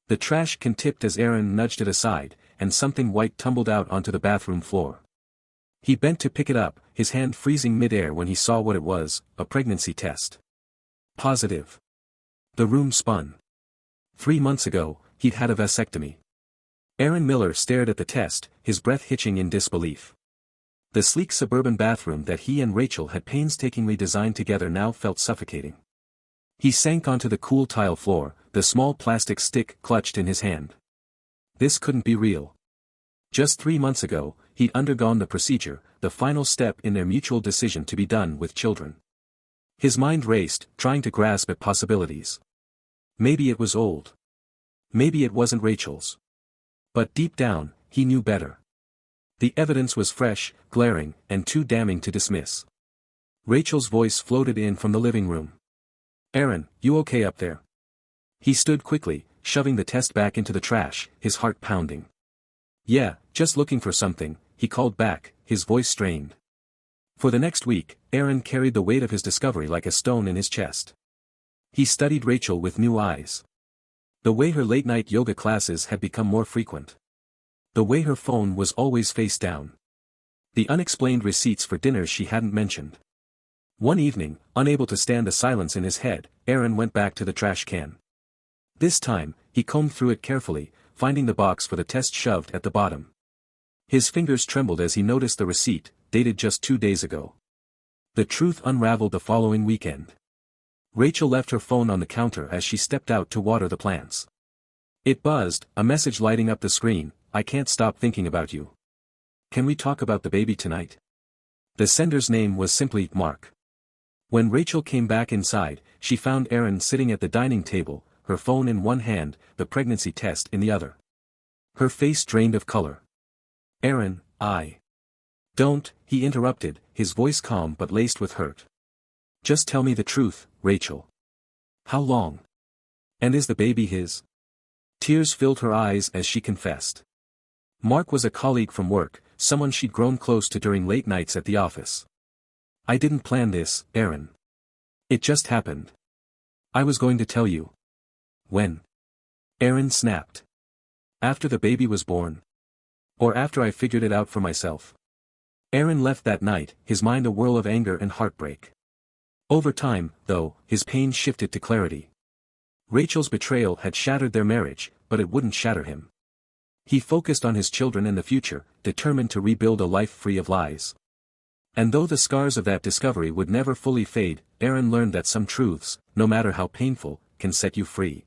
The trash can tipped as Aaron nudged it aside, and something white tumbled out onto the bathroom floor. He bent to pick it up, his hand freezing mid-air when he saw what it was, a pregnancy test. Positive. The room spun. 3 months ago, he'd had a vasectomy. Aaron Miller stared at the test, his breath hitching in disbelief. The sleek suburban bathroom that he and Rachel had painstakingly designed together now felt suffocating. He sank onto the cool tile floor, the small plastic stick clutched in his hand. This couldn't be real. Just 3 months ago, he'd undergone the procedure, the final step in their mutual decision to be done with children. His mind raced, trying to grasp at possibilities. Maybe it was old. Maybe it wasn't Rachel's. But deep down, he knew better. The evidence was fresh, glaring, and too damning to dismiss. Rachel's voice floated in from the living room. "Aaron, you okay up there?" He stood quickly, shoving the test back into the trash, his heart pounding. "Yeah, just looking for something," he called back, his voice strained. For the next week, Aaron carried the weight of his discovery like a stone in his chest. He studied Rachel with new eyes. The way her late-night yoga classes had become more frequent. The way her phone was always face down. The unexplained receipts for dinners she hadn't mentioned. One evening, unable to stand the silence in his head, Aaron went back to the trash can. This time, he combed through it carefully, finding the box for the test shoved at the bottom. His fingers trembled as he noticed the receipt, dated just 2 days ago. The truth unraveled the following weekend. Rachel left her phone on the counter as she stepped out to water the plants. It buzzed, a message lighting up the screen: "I can't stop thinking about you. Can we talk about the baby tonight?" The sender's name was simply Mark. When Rachel came back inside, she found Aaron sitting at the dining table, her phone in one hand, the pregnancy test in the other. Her face drained of color. "Aaron, Don't," he interrupted, his voice calm but laced with hurt. "Just tell me the truth, Rachel. How long? And is the baby his?" Tears filled her eyes as she confessed. Mark was a colleague from work, someone she'd grown close to during late nights at the office. "I didn't plan this, Aaron. It just happened. I was going to tell you." "When?" Aaron snapped. "After the baby was born. Or after I figured it out for myself." Aaron left that night, his mind a whirl of anger and heartbreak. Over time, though, his pain shifted to clarity. Rachel's betrayal had shattered their marriage, but it wouldn't shatter him. He focused on his children and the future, determined to rebuild a life free of lies. And though the scars of that discovery would never fully fade, Aaron learned that some truths, no matter how painful, can set you free.